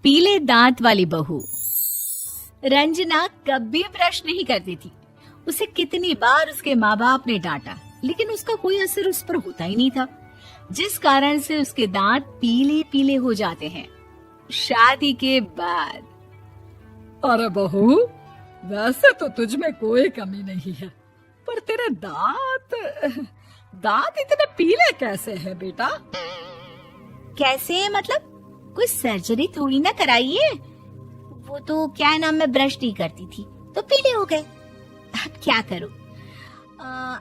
पीले दांत वाली बहू। रंजना कभी ब्रश नहीं करती थी। उसे कितनी बार उसके माँ बाप ने डांटा, लेकिन उसका कोई असर उस पर होता ही नहीं था, जिस कारण से उसके दांत पीले पीले हो जाते हैं। शादी के बाद अरे बहू, वैसे तो तुझ में कोई कमी नहीं है, पर तेरे दांत इतने पीले कैसे हैं बेटा? कैसे मतलब? कोई सर्जरी थोड़ी ना कराइए। वो तो क्या नाम, मैं ब्रश नहीं करती थी तो पीले हो गए। अब क्या करूं?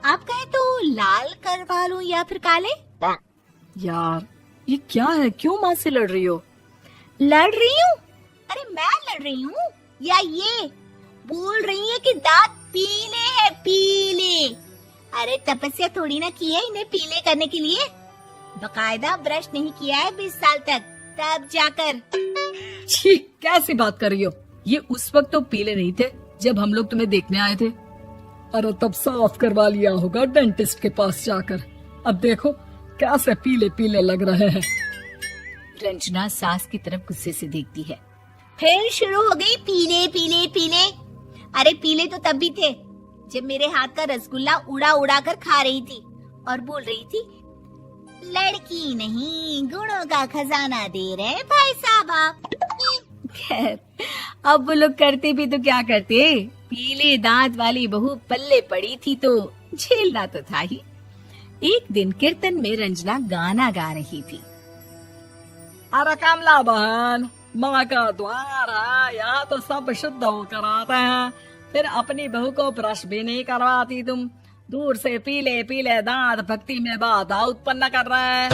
आप कहे तो लाल करवा लूं या फिर काले? यार ये क्या है, क्यों माँ से लड़ रही हो? लड़ रही हूँ? अरे मैं लड़ रही हूँ या ये बोल रही है कि दांत पीले हैं, पीले। अरे तपस्या थोड़ी ना की है इन्हें पीले करने के लिए। बकायदा ब्रश नहीं किया है 20 साल तक, तब जाकर। छी, कैसी बात कर रही हो? ये उस वक्त तो पीले नहीं थे जब हम लोग तुम्हें देखने आए थे। अरे तब साफ करवा लिया होगा डेंटिस्ट के पास जाकर। अब देखो कैसे पीले पीले लग रहे हैं। रंजना सास की तरफ गुस्से से देखती है। फिर शुरू हो गई पीले पीले पीले। अरे पीले तो तब भी थे जब मेरे हाथ का रसगुल्ला उड़ा उड़ा कर खा रही थी और बोल रही थी, लड़की नहीं गुणों का खजाना दे रहे भाई साहब आप। खैर, अब वो लोग करते भी तो क्या करते, पीले दांत वाली बहू पल्ले पड़ी थी तो झेलना तो था ही। एक दिन कीर्तन में रंजना गाना गा रही थी। अरे कमला बहन, माँ का द्वार है, यहाँ तो सब शुद्ध होकर आते हैं, फिर अपनी बहू को ब्रश भी नहीं करवाती तुम। दूर से पीले पीले दांत भक्ति में बाधा उत्पन्न कर रहे हैं।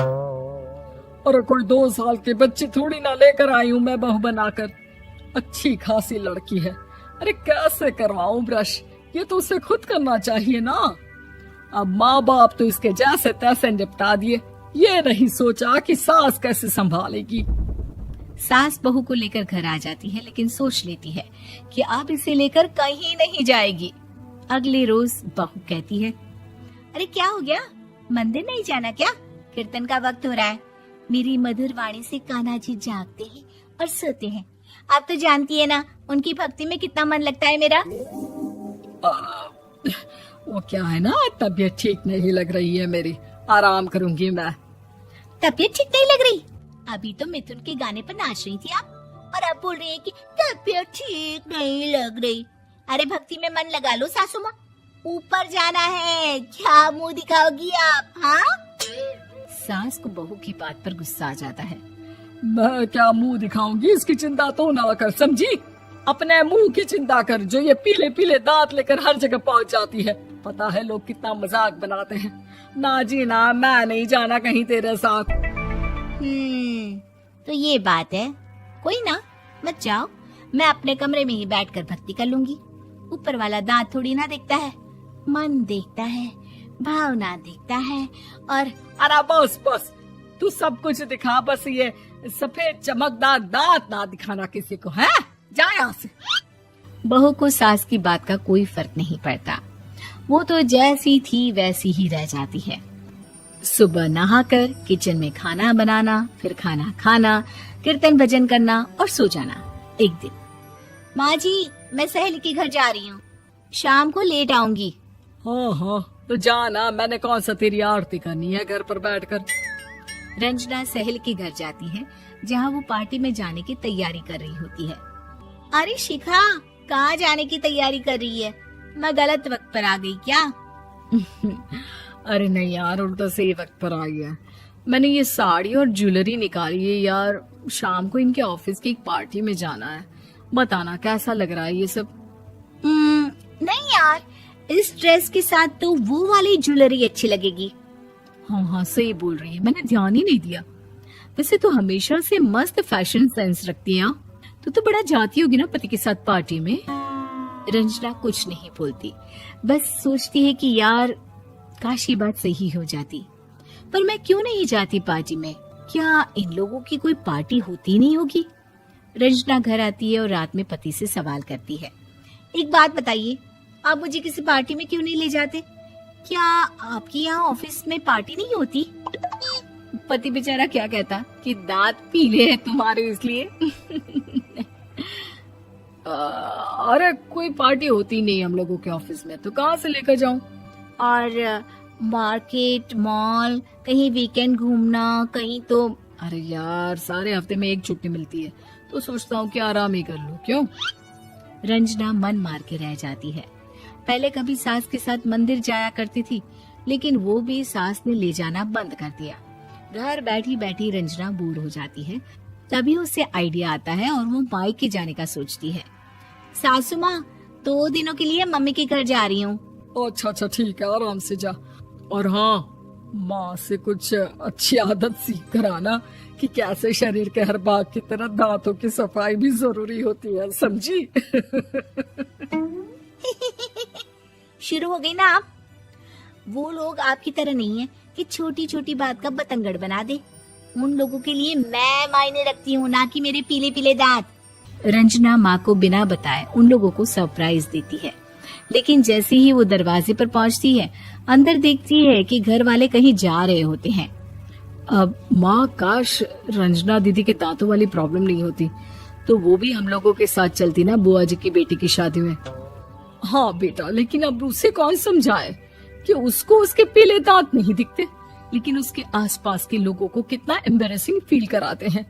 और कोई 2 साल के बच्चे थोड़ी ना लेकर आई हूँ मैं बहू बनाकर। अच्छी खासी लड़की है, अरे कैसे करवाऊं ब्रश? ये तो उसे खुद करना चाहिए ना। अब माँ बाप तो इसके जैसे तैसे निपटा दिए, ये नहीं सोचा कि सास कैसे संभालेगी। सास बहू को लेकर घर आ जाती है, लेकिन सोच लेती है कि अब इसे लेकर कहीं नहीं जाएगी। अगले रोज बहू कहती है, अरे क्या हो गया, मंदिर नहीं जाना क्या? कीर्तन का वक्त हो रहा है। मेरी मधुर वाणी से कान्हा जी जागते हैं और सोते हैं। आप तो जानती है ना उनकी भक्ति में कितना मन लगता है मेरा। वो क्या है ना, तबीयत ठीक नहीं लग रही है मेरी, आराम करूंगी मैं। तबीयत ठीक नहीं लग रही? अभी तो मिथुन के गाने पर नाच रही थी आप, और अब बोल रही है कि तबीयत ठीक नहीं लग रही। अरे भक्ति में मन लगा लो सासू माँ, ऊपर जाना है, क्या मुंह दिखाओगी आप? हाँ? सास को बहू की बात पर गुस्सा आ जाता है। मैं क्या मुंह दिखाऊंगी, इसकी चिंता तो ना कर, समझी? अपने मुंह की चिंता कर, जो ये पीले पीले दांत लेकर हर जगह पहुंच जाती है। पता है लोग कितना मजाक बनाते हैं। ना जी ना, मैं नहीं जाना कहीं तेरे साथ। तो ये बात है। कोई ना, मत जाओ, मैं अपने कमरे में ही बैठकर भक्ति कर लूंगी। ऊपर वाला दांत थोड़ी ना देखता है, मन देखता है, भावना देखता है। और अरे बस बस, तू सब कुछ दिखा, बस ये सफेद चमकदार दांत ना दिखाना किसी को, है? जा यहाँ से। बहू को सास की बात का कोई फर्क नहीं पड़ता, वो तो जैसी थी वैसी ही रह जाती है। सुबह नहाकर किचन में खाना बनाना, फिर खाना खाना, कीर्तन भजन करना और सो जाना। एक दिन, माँ जी मैं सहेली के घर जा रही हूँ, शाम को लेट आऊंगी। हाँ, तो जाना, मैंने कौन सा तेरी आरती करनी है घर पर बैठकर। रंजना सहेली के घर जाती है, जहाँ वो पार्टी में जाने की तैयारी कर रही होती है। अरे शिखा, कहाँ जाने की तैयारी कर रही है? मैं गलत वक्त पर आ गई क्या? अरे नहीं यार, उल्टा सही वक्त पर आई है। मैंने ये साड़ी और ज्वेलरी निकाली है यार, शाम को इनके ऑफिस की एक पार्टी में जाना है। बताना कैसा लग रहा है ये सब? नहीं यार, इस ड्रेस के साथ तो वो वाली ज्वेलरी अच्छी लगेगी। हाँ, सही बोल रही है, मैंने ध्यान ही नहीं दिया। वैसे तो हमेशा से मस्त फैशन सेंस रखती है। तो बड़ा जाती होगी ना पति के साथ पार्टी में। रंजना कुछ नहीं बोलती, बस सोचती है कि यार काश ये बात सही हो जाती, पर मैं क्यों नहीं जाती पार्टी में? क्या इन लोगों की कोई पार्टी होती नहीं होगी? रंजना घर आती है और रात में पति से सवाल करती है, एक बात बताइए, आप मुझे किसी पार्टी में क्यों नहीं ले जाते? क्या आपकी यहाँ ऑफिस में पार्टी नहीं होती? पति बेचारा क्या कहता कि दांत पीले हैं तुम्हारे इसलिए। अरे कोई पार्टी होती नहीं हम लोगों के ऑफिस में, तो कहाँ से लेकर जाऊं? और मार्केट, मॉल, कहीं वीकेंड घूमना, कहीं तो। अरे यार सारे हफ्ते में एक छुट्टी मिलती है, तो सोचता हूँ कि आराम ही कर लूं। क्यों? रंजना मन मार के रह जाती है। पहले कभी सास के साथ मंदिर जाया करती थी, लेकिन वो भी सास ने ले जाना बंद कर दिया। घर बैठी बैठी रंजना बोर हो जाती है। तभी उसे आइडिया आता है और वो मायके जाने का सोचती है। सासू माँ, 2 दिनों के लिए मम्मी के घर जा रही हूँ। अच्छा ठीक है, आराम से जा। और हाँ, माँ से कुछ अच्छी आदत सीख कर आना कि कैसे शरीर के हर भाग की तरह दांतों की सफाई भी जरूरी होती है, समझी? शुरू हो गई ना आप। वो लोग आपकी तरह नहीं है कि छोटी छोटी बात का बतंगड़ बना दे। उन लोगों के लिए मैं मायने रखती हूँ, ना कि मेरे पीले पीले दांत। रंजना माँ को बिना बताए उन लोगों को सरप्राइज देती है, लेकिन जैसे ही वो दरवाजे पर पहुँचती है, अंदर देखती है कि घर वाले कहीं जा रहे होते हैं। अब माँ, काश रंजना दीदी के दांतों वाली प्रॉब्लम नहीं होती, तो वो भी हम लोगों के साथ चलती ना बुआ जी की बेटी की शादी में। हाँ बेटा, लेकिन अब उसे कौन समझाए कि उसको उसके पीले दांत नहीं दिखते, लेकिन उसके आसपास के लोगों को कितना एम्बैरेसिंग फील कराते हैं।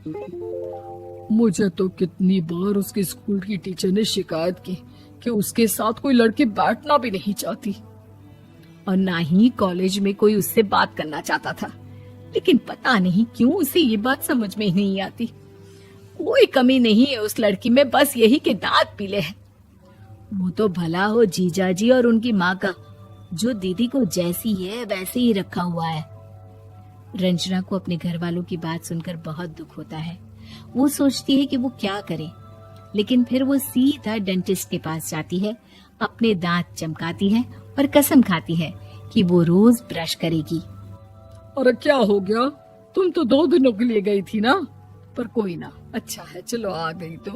मुझे तो कितनी बार उसके स्कूल की टीचर ने शिकायत की कि उसके साथ कोई लड़की बैठना भी नहीं चाहती, और ना ही कॉलेज में कोई उससे बात करना चाहता था। लेकिन पता नहीं क्यों उसे ये बात समझ में ही नहीं आती। कोई कमी नहीं है उस लड़की में, बस यही कि दांत पीले हैं। वो तो भला हो जीजाजी और उनकी माँ का, जो दीदी को जैसी है वैसे ही रखा हुआ है। रंजना को अपने घर वालों की बात सुनकर बहुत दुख होता है। वो सोचती है कि वो क्या करे, लेकिन फिर वो सीधा डेंटिस्ट के पास जाती है, अपने दांत चमकाती है और कसम खाती है कि वो रोज ब्रश करेगी। अरे क्या हो गया? तुम तो 2 दिनों के लिए गई थी ना, पर कोई ना, अच्छा है, चलो आ गई तो।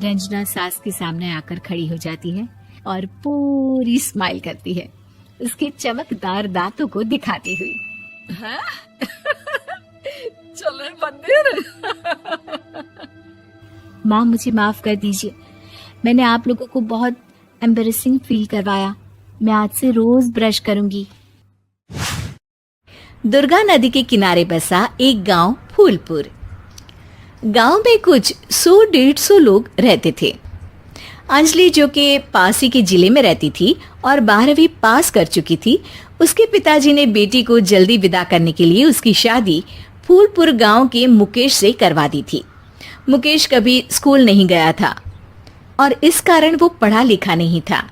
रंजना सास के सामने आकर खड़ी हो जाती है और पूरी स्माइल करती है, उसके चमकदार दांतों को दिखाती हुई। है? चले मंदिर। माँ, मुझे माफ कर दीजिए, मैंने आप लोगों को बहुत एम्बैरेसिंग फील करवाया। मैं आज से रोज ब्रश करूंगी। दुर्गा नदी के किनारे बसा एक गांव फूलपुर। गांव में कुछ 100-150 लोग रहते थे। अंजलि, जो कि पास ही के जिले में रहती थी और 12वीं पास कर चुकी थी, उसके पिताजी ने बेटी को जल्दी विदा करने के लिए उसकी शादी फूलपुर गांव के मुकेश से करवा दी थी। मुकेश कभी स्कूल नहीं गया था और इस कारण वो पढ़ा लिखा नहीं था,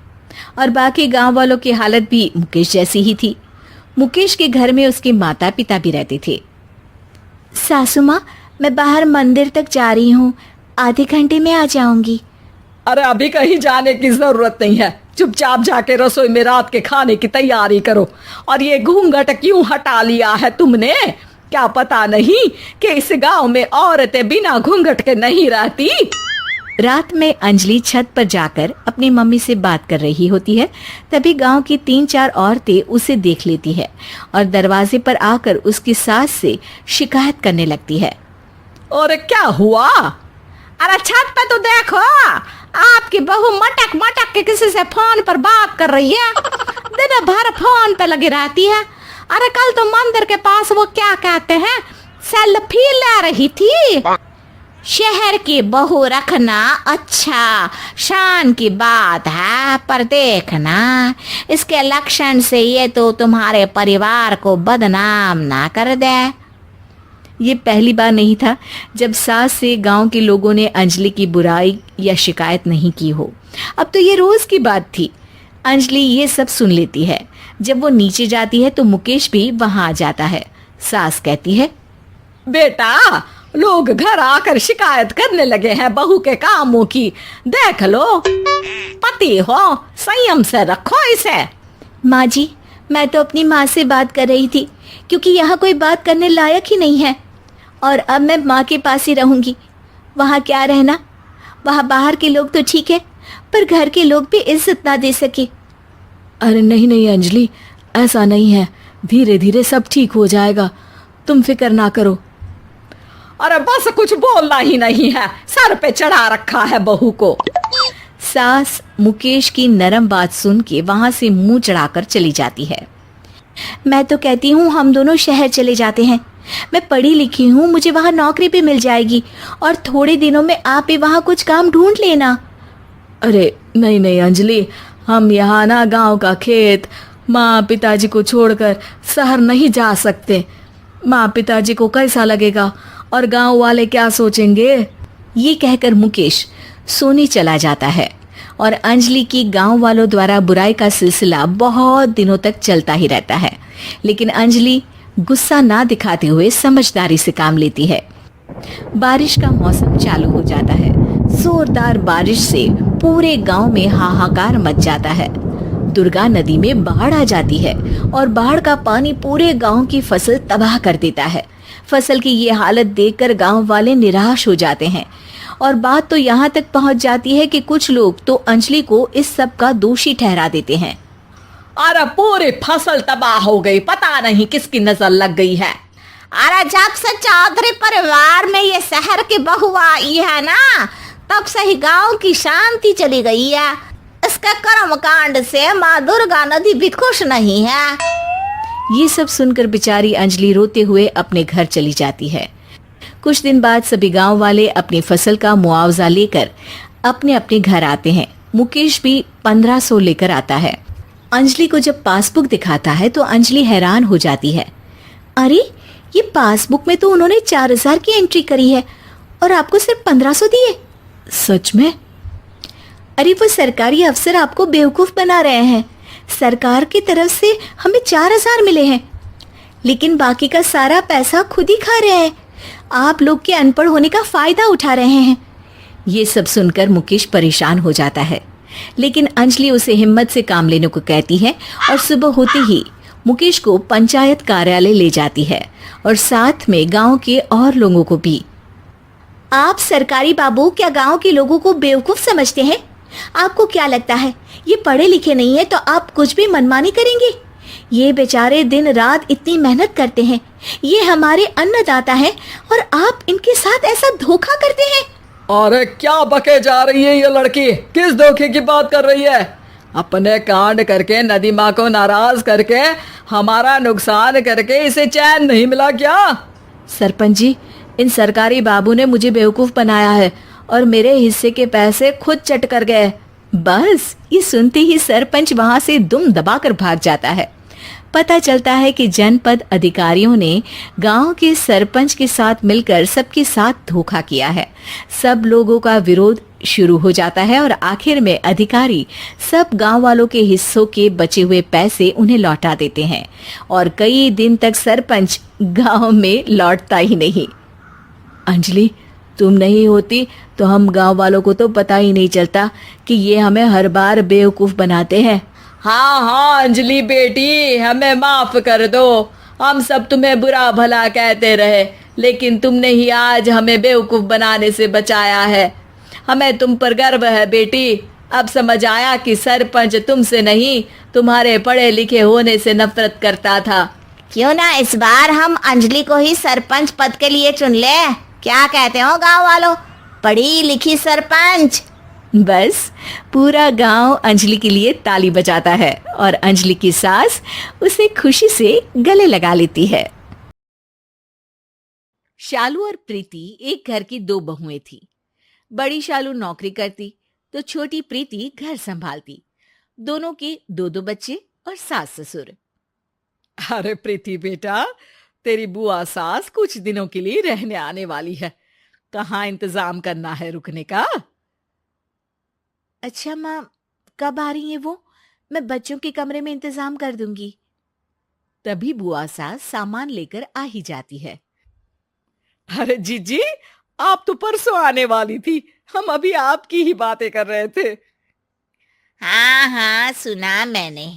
और बाकी गांव वालों की हालत भी मुकेश जैसी ही थी। मुकेश के घर में उसके माता पिता भी रहते थे। सासू माँ, मैं बाहर मंदिर तक जा रही हूँ, आधे घंटे में आ जाऊंगी। अरे अभी कहीं जाने की जरूरत नहीं है, चुपचाप जाके रसोई में रात के खाने की तैयारी करो। और ये घूंघट क्यों हटा लिया है तुमने? क्या पता नहीं कि इस गांव में औरतें बिना घूंघट के नहीं रहती? रात में अंजलि छत पर जाकर अपनी मम्मी से बात कर रही होती है। तभी गांव की 3-4 औरतें उसे देख लेती है और दरवाजे पर आकर उसकी सास से शिकायत करने लगती है। और क्या हुआ? अरे छत पे तो देखो, आपकी बहू मटक मटक के किसी से फोन पर बात कर रही है, दिन भर फोन पे लगी रहती है। अरे कल तो मंदिर के पास वो क्या कहते हैं, सेल्फी ले रही थी। शहर की बहू रखना अच्छा शान की बात है, पर देखना इसके लक्षण से ये तो तुम्हारे परिवार को बदनाम ना कर दे। ये पहली बार नहीं था जब सास से गांव के लोगों ने अंजलि की बुराई या शिकायत नहीं की हो। अब तो ये रोज की बात थी। अंजलि ये सब सुन लेती है। जब वो नीचे जाती है तो मुकेश भी वहां आ जाता है। सास कहती है, बेटा लोग घर आकर शिकायत करने लगे हैं बहू के कामों की, देख लो। पति हो, संयम से रखो इसे। माँ जी, मैं तो अपनी माँ से बात कर रही थी, क्योंकि यहाँ कोई बात करने लायक ही नहीं है, और अब मैं माँ के पास ही रहूंगी। वहाँ क्या रहना, वहाँ बाहर के लोग तो ठीक है, पर घर के लोग भी इज्जत ना दे सके। अरे नहीं नहीं अंजलि, ऐसा नहीं है, धीरे धीरे सब ठीक हो जाएगा। तुम फिक्र ना करो। अरे बस कुछ बोलना ही नहीं है, सर पे चढ़ा रखा है बहू को। सास मुकेश की नरम बात सुन के वहां से मुंह चढ़ाकर चली जाती है। मैं तो कहती हूँ हम दोनों शहर चले जाते हैं। मैं पढ़ी लिखी हूँ, मुझे वहां नौकरी भी मिल जाएगी और थोड़े दिनों में आप भी वहां कुछ काम ढूंढ लेना। अरे नहीं नहीं अंजलि, हम यहाँ ना गांव का खेत, माँ पिताजी को छोड़कर शहर नहीं जा सकते। माँ पिताजी को कैसा लगेगा और गांव वाले क्या सोचेंगे। ये कहकर मुकेश सोने चला जाता है और अंजलि की गांव वालों द्वारा बुराई का सिलसिला बहुत दिनों तक चलता ही रहता है। लेकिन अंजलि गुस्सा ना दिखाते हुए समझदारी से काम लेती है। बारिश का मौसम चालू हो जाता है। जोरदार बारिश से पूरे गांव में हाहाकार मच जाता है। दुर्गा नदी में बाढ़ आ जाती है और बाढ़ का पानी पूरे गांव की फसल तबाह कर देता है। फसल की ये हालत देखकर गांव वाले निराश हो जाते हैं और बात तो यहाँ तक पहुँच जाती है कि कुछ लोग तो अंजलि को इस सब का दोषी ठहरा देते हैं। अरे पूरी फसल तबाह हो गई, पता नहीं किसकी नजर लग गई है। अरे जब से चौधरी परिवार में ये शहर की बहू आई है ना, तब से ही गांव की शांति चली गई है। इसके कर्म कांड से माँ दुर्गा नदी भी खुश नहीं है। ये सब सुनकर बेचारी अंजलि रोते हुए अपने घर चली जाती है। कुछ दिन बाद सभी गांव वाले अपनी फसल का मुआवजा लेकर अपने अपने घर आते हैं। मुकेश भी 1500 लेकर आता है। अंजलि को जब पासबुक दिखाता है तो अंजलि हैरान हो जाती है। अरे ये पासबुक में तो उन्होंने 4000 की एंट्री करी है और आपको सिर्फ 1500 दिए। सच में? अरे वो सरकारी अफसर आपको बेवकूफ बना रहे हैं। सरकार की तरफ से हमें 4000 मिले हैं, लेकिन बाकी का सारा पैसा खुद ही खा रहे हैं। आप लोग के अनपढ़ होने का फायदा उठा रहे हैं। ये सब सुनकर मुकेश परेशान हो जाता है, लेकिन अंजलि उसे हिम्मत से काम लेने को कहती है और सुबह होते ही मुकेश को पंचायत कार्यालय ले जाती है और साथ में गांव के और लोगों को भी। आप सरकारी बाबू क्या गांव के लोगों को बेवकूफ समझते हैं? आपको क्या लगता है ये पढ़े लिखे नहीं है तो आप कुछ भी मनमानी करेंगे? ये बेचारे दिन रात इतनी मेहनत करते हैं, ये हमारे अन्नदाता हैं और आप इनके साथ ऐसा धोखा करते हैं। अरे क्या बके जा रही है ये लड़की, किस धोखे की बात कर रही है? अपने कांड करके नदी माँ को नाराज करके हमारा नुकसान करके इसे चैन नहीं मिला क्या? सरपंच जी, इन सरकारी बाबू ने मुझे बेवकूफ बनाया है और मेरे हिस्से के पैसे खुद चट कर गए। बस ये सुनते ही सरपंच वहां से दुम दबाकर भाग जाता है। पता चलता है कि जनपद अधिकारियों ने गांव के सरपंच के साथ मिलकर सबके साथ धोखा किया है। सब लोगों का विरोध शुरू हो जाता है और आखिर में अधिकारी सब गांव वालों के हिस्सों के बचे हुए पैसे उन्हें लौटा देते हैं और कई दिन तक सरपंच गांव में लौटता ही नहीं। अंजलि, तुम नहीं होती तो हम गांव वालों को तो पता ही नहीं चलता कि ये हमें हर बार बेवकूफ बनाते हैं। हाँ हाँ अंजलि बेटी, हमें माफ कर दो। हम सब तुम्हें बुरा भला कहते रहे, लेकिन तुमने ही आज हमें बेवकूफ बनाने से बचाया है। हमें तुम पर गर्व है बेटी। अब समझ आया कि सरपंच तुमसे नहीं, तुम्हारे पढ़े लिखे होने से नफरत करता था। क्यों ना इस बार हम अंजलि को ही सरपंच पद के लिए चुन ले? क्या कहते हो गांव वालों? पढ़ी लिखी सरपंच। बस पूरा गांव अंजलि के लिए ताली बजाता है और अंजलि की सास उसे खुशी से गले लगा लेती है। शालू और प्रीति एक घर की दो बहुएं थी। बड़ी शालू नौकरी करती तो छोटी प्रीति घर संभालती। दोनों के दो दो बच्चे और सास ससुर। अरे प्रीति बेटा, तेरी बुआ सास कुछ दिनों के लिए रहने आने वाली है। कहाँ इंतजाम करना है रुकने का? अच्छा माँ, कब आ रही है वो? मैं बच्चों के कमरे में इंतजाम कर दूंगी। तभी बुआ सास सामान लेकर आ ही जाती है। अरे जीजी, आप तो परसों आने वाली थी, हम अभी आपकी ही बातें कर रहे थे। हाँ हाँ सुना मैंने,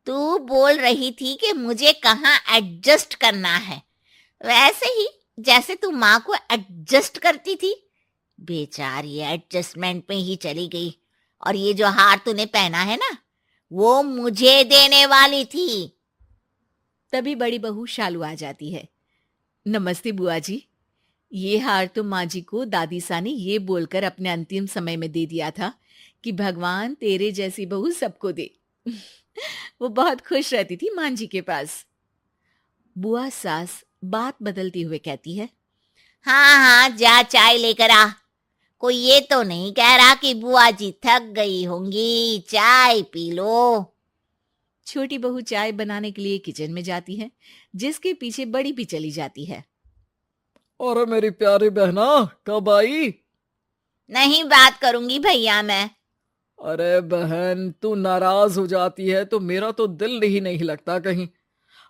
तू बोल रही थी कि मुझे कहाँ एडजस्ट करना है, वैसे ही जैसे तू माँ को एडजस्ट करती थी। बेचारी एडजस्टमेंट में ही चली गई। और ये जो हार तूने पहना है ना, वो मुझे देने वाली थी। तभी बड़ी बहू शालू आ जाती है। नमस्ते बुआ जी। ये हार तो माँ जी को दादी सा ने ये बोलकर अपने अंतिम समय में दे दिया था कि भगवान तेरे जैसी बहू सबको दे। वो बहुत खुश रहती थी माँ जी के पास। बुआ सास बात बदलती हुए कहती है, हाँ हाँ, जा चाय लेकर आ। कोई ये तो नहीं कह रहा कि बुआ जी थक गई होंगी, चाय पी लो। छोटी बहू चाय बनाने के लिए किचन में जाती है, जिसके पीछे बड़ी भी चली जाती है। और मेरी प्यारी बहना, कब आई? नहीं बात करूंगी भैया मैं। अरे बहन, तू नाराज हो जाती है तो मेरा तो दिल ही नहीं लगता कहीं।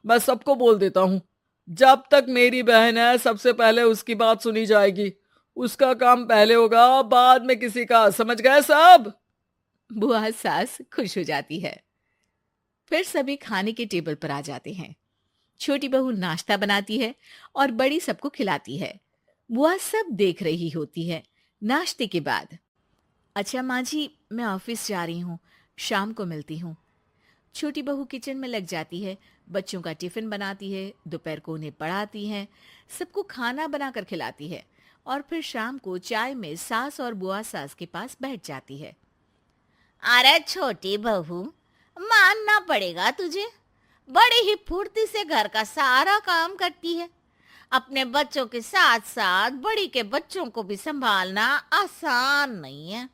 मैं सबको बोल देता हूँ, जब तक मेरी बहन है सबसे पहले उसकी बात सुनी जाएगी। उसका काम पहले होगा, बाद में किसी का, समझ गए सब? बुआ सास खुश हो जाती है। फिर सभी खाने के टेबल पर आ जाते हैं। छोटी बहू नाश्ता बनाती है और बड़ी सबको खिलाती है। बुआ सब देख रही होती है। नाश्ते के बाद, अच्छा माँ जी, मैं ऑफिस जा रही हूँ, शाम को मिलती हूँ। छोटी बहू किचन में लग जाती है, बच्चों का टिफिन बनाती है, दोपहर को उन्हें पढ़ाती है, सबको खाना बनाकर खिलाती है और फिर शाम को चाय में सास और बुआ सास के पास बैठ जाती है। अरे छोटी बहू, मानना पड़ेगा तुझे, बड़ी ही फुर्ती से घर का सारा काम करती है। अपने बच्चों के साथ साथ बड़ी के बच्चों को भी संभालना आसान नहीं है।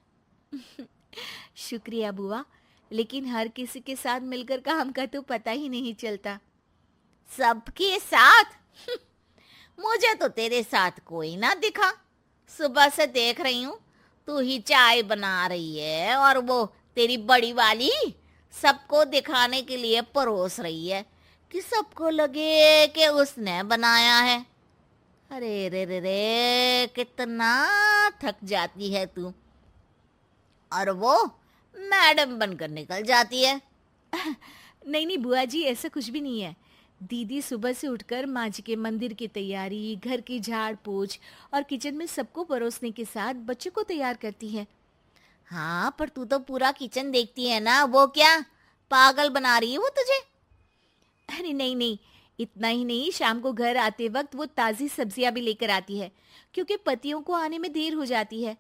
शुक्रिया बुआ, लेकिन हर किसी के साथ मिलकर काम का तो पता ही नहीं चलता। सबके साथ? मुझे तो तेरे साथ कोई ना दिखा। सुबह से देख रही हूँ तू ही चाय बना रही है और वो तेरी बड़ी वाली सबको दिखाने के लिए परोस रही है कि सबको लगे कि उसने बनाया है। अरे रे रे रे, कितना थक जाती है तू। और वो मैडम बनकर निकल जाती है। नहीं नहीं बुआ जी, ऐसा कुछ भी नहीं है। दीदी सुबह से उठकर माँ जी के मंदिर की तैयारी, घर की झाड़ पोछ और किचन में सबको परोसने के साथ बच्चों को तैयार करती है। हाँ, पर तू तो पूरा किचन देखती है ना, वो क्या पागल बना रही है वो तुझे? अरे नहीं नहीं, इतना ही नहीं, शाम को घर आते वक्त वो ताज़ी सब्जियां भी लेकर आती है, क्योंकि पतियों को आने में देर हो जाती है।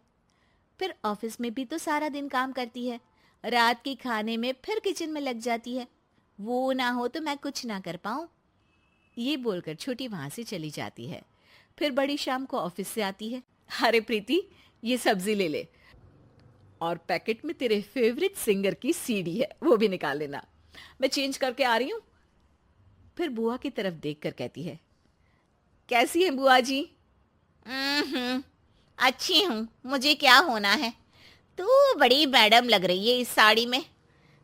फिर ऑफिस में भी तो सारा दिन काम करती है, रात के खाने में फिर किचन में लग जाती है। वो ना हो तो मैं कुछ ना कर पाऊं। ये बोलकर छोटी वहां से चली जाती है। फिर बड़ी शाम को ऑफिस से आती है। अरे प्रीति, ये सब्जी ले ले और पैकेट में तेरे फेवरेट सिंगर की सीडी है, वो भी निकाल लेना, मैं चेंज करके आ रही हूँ। फिर बुआ की तरफ देखकर कहती है, कैसी है बुआ जी? अच्छी हूँ, मुझे क्या होना है। तू बड़ी मैडम लग रही है इस साड़ी में।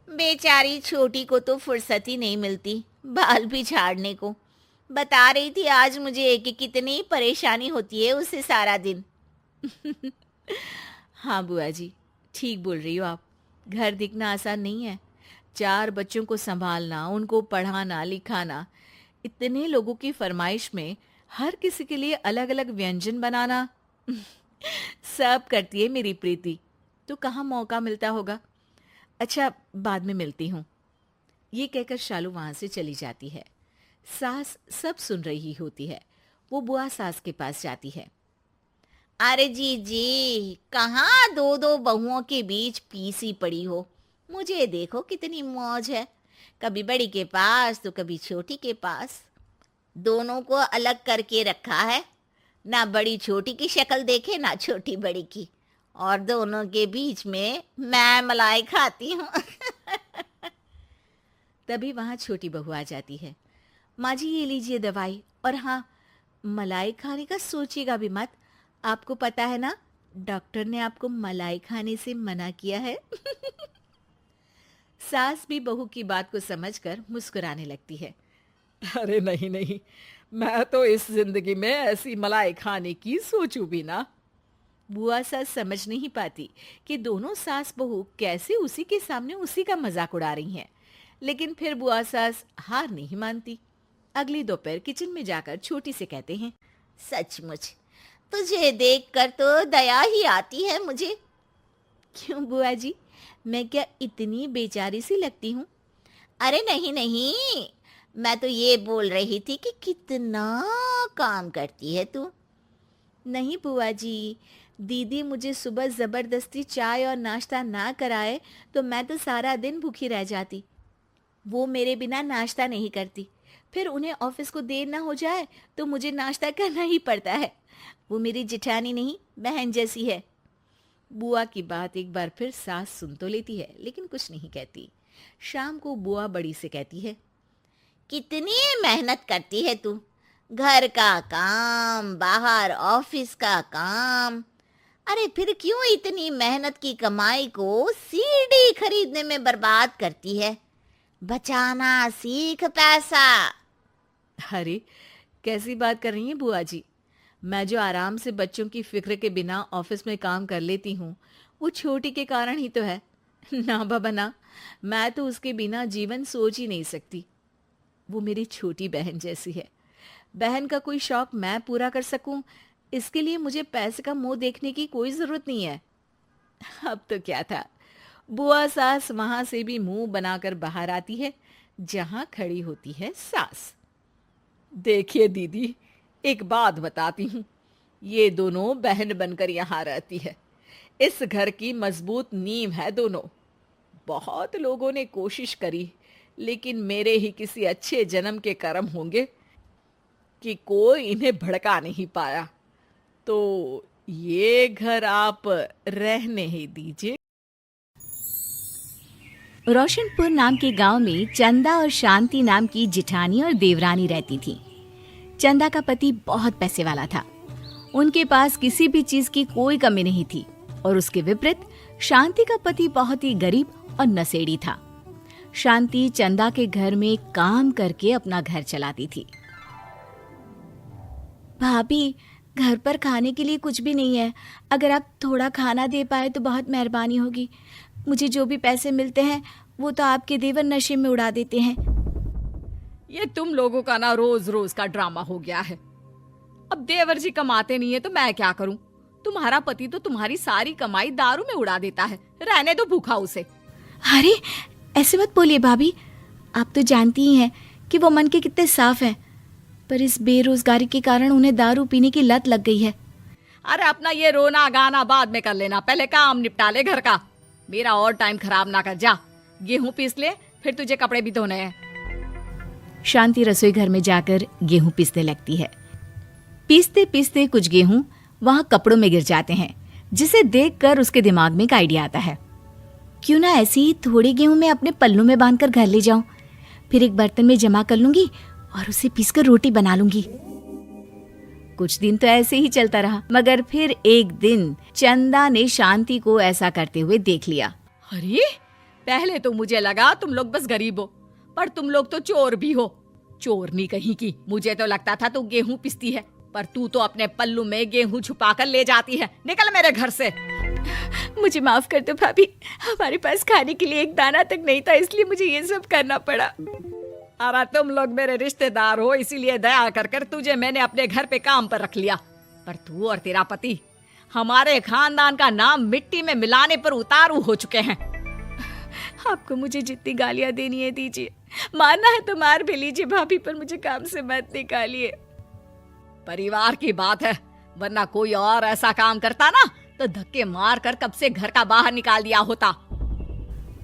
बेचारी छोटी को तो फुर्सत ही नहीं मिलती बाल भी झाड़ने को। बता रही थी आज मुझे कि कितनी परेशानी होती है उसे सारा दिन। हाँ बुआ जी, ठीक बोल रही हो आप। घर दिखना आसान नहीं है। 4 बच्चों को संभालना, उनको पढ़ाना लिखाना, इतने लोगों की फरमाइश में हर किसी के लिए अलग अलग व्यंजन बनाना, सब करती है मेरी प्रीति। तो कहाँ मौका मिलता होगा। अच्छा, बाद में मिलती हूँ। ये कहकर शालू वहां से चली जाती है। सास सब सुन रही होती है। वो बुआ सास के पास जाती है। अरे जी जी, कहाँ 2-2 बहुओं के बीच पीसी पड़ी हो। मुझे देखो कितनी मौज है, कभी बड़ी के पास तो कभी छोटी के पास। दोनों को अलग करके रखा है, ना बड़ी छोटी की शक्ल देखे ना छोटी बड़ी की, और दोनों के बीच में मैं मलाई खाती हूँ। तभी वहां छोटी बहू आ जाती है। माँ जी ये लीजिए दवाई, और हाँ, मलाई खाने का सोचिएगा भी मत। आपको पता है ना, डॉक्टर ने आपको मलाई खाने से मना किया है। सास भी बहू की बात को समझकर मुस्कुराने लगती है। अरे नहीं नहीं, मैं तो इस जिंदगी में ऐसी मलाई खाने की सोचूं भी ना। बुआ सास समझ नहीं पाती कि दोनों सास बहू कैसे उसी के सामने उसी का मजाक उड़ा रही हैं। लेकिन फिर बुआ सास हार नहीं मानती। अगली दोपहर किचन में जाकर छोटी से कहते हैं, सचमुच तुझे देखकर तो दया ही आती है मुझे। क्यों बुआ जी, मैं क्या इतनी बेचारी सी लगती हूँ? अरे नहीं नहीं, मैं तो ये बोल रही थी कि कितना काम करती है तू। नहीं बुआ जी, दीदी मुझे सुबह ज़बरदस्ती चाय और नाश्ता ना कराए तो मैं तो सारा दिन भूखी रह जाती। वो मेरे बिना नाश्ता नहीं करती, फिर उन्हें ऑफिस को देर ना हो जाए तो मुझे नाश्ता करना ही पड़ता है। वो मेरी जिठानी नहीं, बहन जैसी है। बुआ की बात एक बार फिर सास सुन तो लेती है लेकिन कुछ नहीं कहती। शाम को बुआ बड़ी से कहती है, कितनी मेहनत करती है तू, घर का काम, बाहर ऑफिस का काम। अरे फिर क्यों इतनी मेहनत की कमाई को सीढ़ी खरीदने में बर्बाद करती है? बचाना सीख पैसा। अरे कैसी बात कर रही हैं बुआ जी? मैं जो आराम से बच्चों की फिक्र के बिना ऑफिस में काम कर लेती हूँ वो छोटी के कारण ही तो है। ना बाबा ना, मैं तो उसके बिना जीवन सोच ही नहीं सकती। वो मेरी छोटी बहन जैसी है। बहन का कोई शौक मैं पूरा कर सकूं, इसके लिए मुझे पैसे का मुंह देखने की कोई जरूरत नहीं है। अब तो क्या था, बुआ सास वहां से भी मुंह बनाकर बाहर आती है जहां खड़ी होती है सास। देखिए दीदी, एक बात बताती हूँ, ये दोनों बहन बनकर यहाँ रहती है। इस घर की मजबूत नींव है दोनों। बहुत लोगों ने कोशिश करी लेकिन मेरे ही किसी अच्छे जन्म के कर्म होंगे कि कोई इन्हें भड़का नहीं पाया। तो ये घर आप रहने ही दीजिए। रोशनपुर नाम के गांव में चंदा और शांति नाम की जिठानी और देवरानी रहती थी। चंदा का पति बहुत पैसे वाला था। उनके पास किसी भी चीज की कोई कमी नहीं थी और उसके विपरीत शांति का पति बहुत ही गरीब और नशेड़ी था। शांति चंदा के घर में काम करके अपना घर चलाती थी। भाभी, घर पर खाने के लिए कुछ भी नहीं है। अगर आप थोड़ा खाना दे पाए तो बहुत मेहरबानी होगी। मुझे जो भी पैसे मिलते हैं वो तो आपके देवर नशे में उड़ा देते हैं। ये तुम लोगों का ना रोज रोज का ड्रामा हो गया है। अब देवर जी कमाते नहीं है तो मैं क्या करूं? तुम्हारा पति तो तुम्हारी सारी कमाई दारू में उड़ा देता है। रहने दो भूखा उसे। अरे ऐसे मत बोलिए भाभी, आप तो जानती ही हैं कि वो मन के कितने साफ हैं, पर इस बेरोजगारी के कारण उन्हें दारू पीने की लत लग गई है। अरे अपना ये रोना गाना बाद में कर लेना, पहले काम निपटा ले घर का। मेरा और टाइम खराब ना कर। जा गेहूं पीस ले, फिर तुझे कपड़े भी धोने हैं। शांति रसोई घर में जाकर गेहूं पीसने लगती है। पीसते पीसते कुछ गेहूं वहां कपड़ों में गिर जाते हैं, जिसे देखकर उसके दिमाग में एक आइडिया आता है। क्यों ना ऐसे ही थोड़े गेहूं मैं अपने पल्लू में बांधकर घर ले जाऊं, फिर एक बर्तन में जमा कर लूंगी और उसे पीसकर रोटी बना लूंगी। कुछ दिन तो ऐसे ही चलता रहा, मगर फिर एक दिन चंदा ने शांति को ऐसा करते हुए देख लिया। अरे पहले तो मुझे लगा तुम लोग बस गरीब हो, पर तुम लोग तो चोर भी हो। चोरनी कहीं की। मुझे तो लगता था तू गेहूं पिसती है, पर तू तो अपने पल्लू में गेहूं छुपा कर ले जाती है। निकल मेरे घर से। मुझे माफ कर दो भाभी, हमारे पास खाने के लिए एक दाना तक नहीं था, इसलिए मुझे ये सब करना पड़ा। अरे तुम लोग मेरे रिश्तेदार हो, इसीलिए दया कर कर तुझे मैंने अपने घर पे काम पर रख लिया, पर तू और तेरा पति हमारे खानदान का नाम मिट्टी में मिलाने पर उतारू हो चुके हैं। आपको मुझे जितनी गालियां देनी है दीजिए, मारना है तो मार भी लीजिए भाभी, पर मुझे काम से मत निकालिए। परिवार की बात है, वरना कोई और ऐसा काम करता ना तो धक्के मार कर कब से घर का बाहर निकाल दिया होता।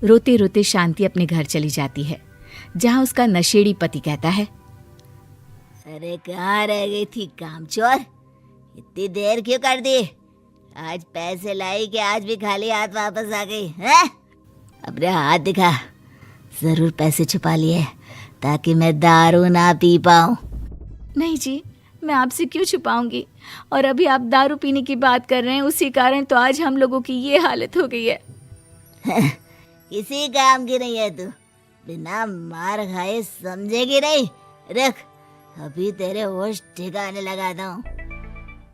रोते रोते शांति अपने घर चली जाती है, जहाँ उसका नशेड़ी पति कहता है, अरे कहाँ रह गई थी कामचोर, इतनी देर क्यों कर दी? आज पैसे लाई कि आज भी खाली हाथ वापस आ गई है? अपने हाथ दिखा, जरूर पैसे छुपा लिए ताकि मैं दारू ना पी पाऊं। नहीं जी, मैं आपसे क्यों छुपाऊंगी, और अभी आप दारू पीने की बात कर रहे हैं, उसी कारण तो आज हम लोगों की ये हालत हो गई है। किसी काम की नहीं है तू, बिना मार खाए समझेगी नहीं। रख, अभी तेरे होश ठिकाने लगाता हूँ।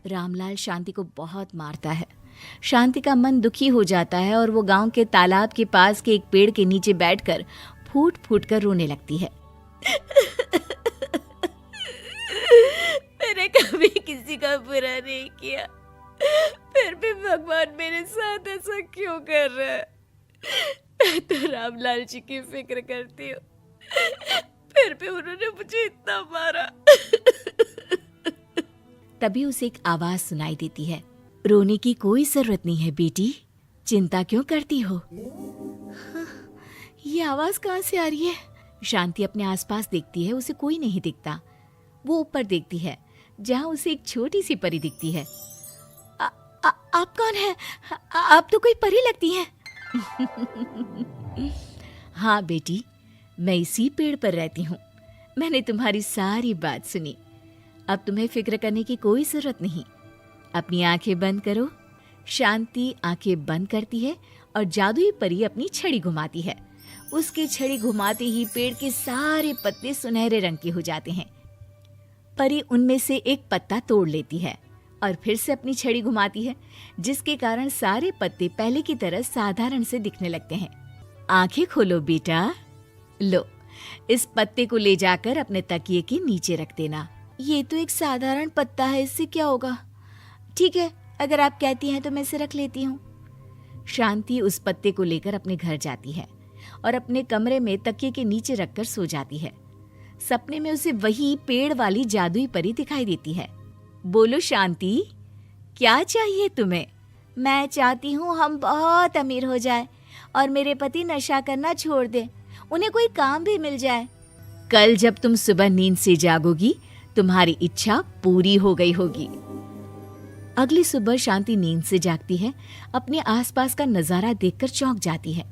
रामलाल शांति को बहुत मारता है। शांति का मन दुखी हो जाता है और वो गांव के तालाब के पास के एक पेड़ के नीचे बैठकर फूट फूट कर रोने लगती है। मैंने कभी किसी का बुरा नहीं किया, फिर भी भगवान मेरे साथ ऐसा क्यों कर रहा है? मैं तो रामलाल जी की फिक्र करती हूँ, फिर भी उन्होंने मुझे इतना मारा। तभी उसे एक आवाज सुनाई देती है, रोने की कोई जरूरत नहीं है बेटी, चिंता क्यों करती हो? ये आवाज कहाँ से आ रही है? शांति अपने आसपास देखती है, उसे कोई नहीं दिखता। वो ऊपर देखती है जहाँ उसे एक छोटी सी परी दिखती है। आप कौन है? आप तो कोई परी लगती हैं। हाँ बेटी, मैं इसी पेड़ पर रहती हूँ। मैंने तुम्हारी सारी बात सुनी। अब तुम्हें फिक्र करने की कोई जरूरत नहीं। अपनी आंखें बंद करो। शांति आंखें बंद करती है और जादुई परी अपनी छड़ी घुमाती है। उसकी छड़ी घुमाते ही पेड़ के सारे पत्ते सुनहरे रंग के हो जाते हैं। परी उनमें से एक पत्ता तोड़ लेती है और फिर से अपनी छड़ी घुमाती है, जिसके कारण सारे पत्ते पहले की तरह साधारण से दिखने लगते हैं। आंखें खोलो बेटा। लो, इस पत्ते को ले जाकर अपने तकिए के नीचे रख देना। ये तो एक साधारण पत्ता है, इससे क्या होगा? ठीक है, अगर आप कहती हैं तो मैं इसे रख लेती हूँ। शांति उस पत्ते को लेकर अपने घर जाती है और अपने कमरे में तकिए के नीचे रखकर सो जाती है। सपने में उसे वही पेड़ वाली जादुई परी दिखाई देती है। बोलो शांति, क्या चाहिए तुम्हें? मैं चाहती हूँ हम बहुत अमीर हो जाए और मेरे पति नशा करना छोड़ दे, उन्हें कोई काम भी मिल जाए। कल जब तुम सुबह नींद से जागोगी, तुम्हारी इच्छा पूरी हो गई होगी। अगली सुबह शांति नींद से जागती है। अपने आसपास का नजारा देखकर चौंक जाती है।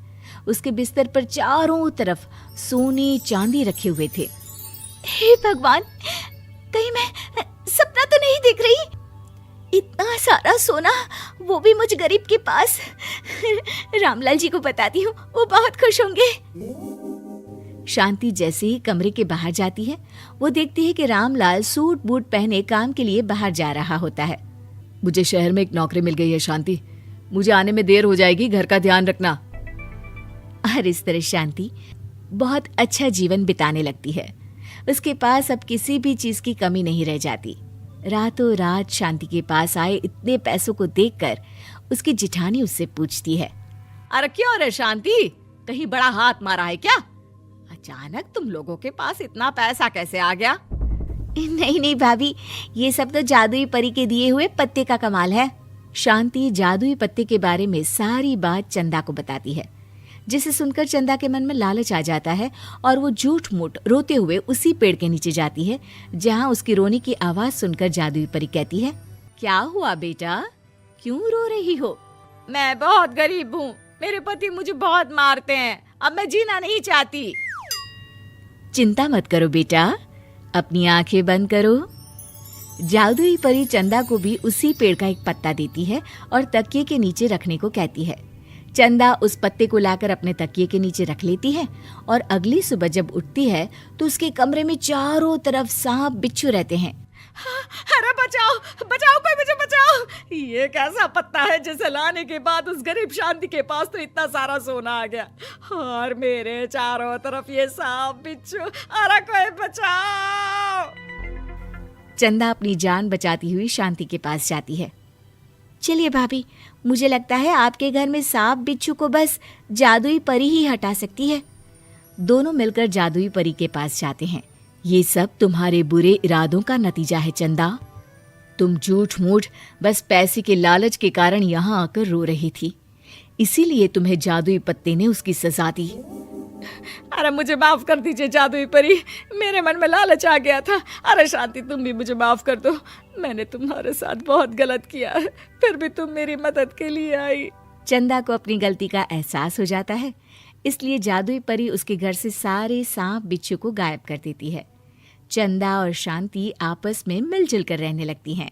उसके बिस्तर पर चारों तरफ सोने चांदी रखे हुए थे। हे भगवान, कहीं मैं सपना तो नहीं देख रही? इतना सारा सोना, वो भी मुझ गरीब के पास। रामलाल जी को बताती हूँ, वो बहुत खुश होंगे। शांति जैसे ही कमरे के बाहर जाती है, वो देखती है कि रामलाल सूट बूट पहने काम के लिए बाहर जा रहा होता है। मुझे शहर में एक नौकरी मिल गई है शांति, मुझे आने में देर हो जाएगी, घर का ध्यान रखना। और इस तरह शांति बहुत अच्छा जीवन बिताने लगती है। उसके पास अब किसी भी चीज की कमी नहीं रह जाती। रातों रात शांति के पास आए इतने पैसों को देखकर उसकी जिठानी उससे पूछती है, अरे क्यों रे शांति, कहीं बड़ा हाथ मारा है क्या? अचानक तुम लोगों के पास इतना पैसा कैसे आ गया? नहीं भाभी, ये सब तो जादुई परी के दिए हुए पत्ते का कमाल है। शांति जादुई पत्ते के बारे में सारी बात चंदा को बताती है, जिसे सुनकर चंदा के मन में लालच आ जाता है और वो झूठ मूठ रोते हुए उसी पेड़ के नीचे जाती है जहाँ उसकी रोने की आवाज सुनकर जादुई परी कहती है, क्या हुआ बेटा, क्यों रो रही हो? मैं बहुत गरीब हूँ, मेरे पति मुझे बहुत मारते हैं, अब मैं जीना नहीं चाहती। चिंता मत करो बेटा, अपनी आंखें बंद करो। जादुई परी चंदा को भी उसी पेड़ का एक पत्ता देती है और तकिए के नीचे रखने को कहती है। चंदा उस पत्ते को लाकर अपने तकिए के नीचे रख लेती है और अगली सुबह जब उठती है तो उसके कमरे में चारों तरफ सांप बिच्छू रहते हैं। अरे बचाओ बचाओ, कोई मुझे बचाओ, ये कैसा पत्ता है जिसे लाने के बाद उस गरीब शांति के पास तो इतना सारा सोना आ गया और मेरे चारों तरफ ये सांप बिच्छू, अरे कोई बचाओ। चंदा अपनी जान बचाती हुई शांति के पास जाती है। चलिए भाभी, मुझे लगता है आपके घर में सांप बिच्छू को बस जादुई परी ही हटा सकती है। दोनों मिलकर जादुई परी के पास जाते हैं। ये सब तुम्हारे बुरे इरादों का नतीजा है चंदा। तुम झूठ मूठ बस पैसे के लालच के कारण यहाँ आकर रो रही थी, इसीलिए तुम्हें जादुई पत्ते ने उसकी सजा दी। अरे मुझे माफ कर दीजिए जादुई परी, मेरे मन में लालच आ गया था। अरे शांति, तुम भी मुझे माफ कर दो, मैंने तुम्हारे साथ बहुत गलत किया है, फिर भी तुम मेरी मदद के लिए आई। चंदा को अपनी गलती का एहसास हो जाता है, इसलिए जादुई परी उसके घर से सारे सांप बिच्छू को गायब कर देती है। चंदा और शांति आपस में मिलजुल कर रहने लगती हैं।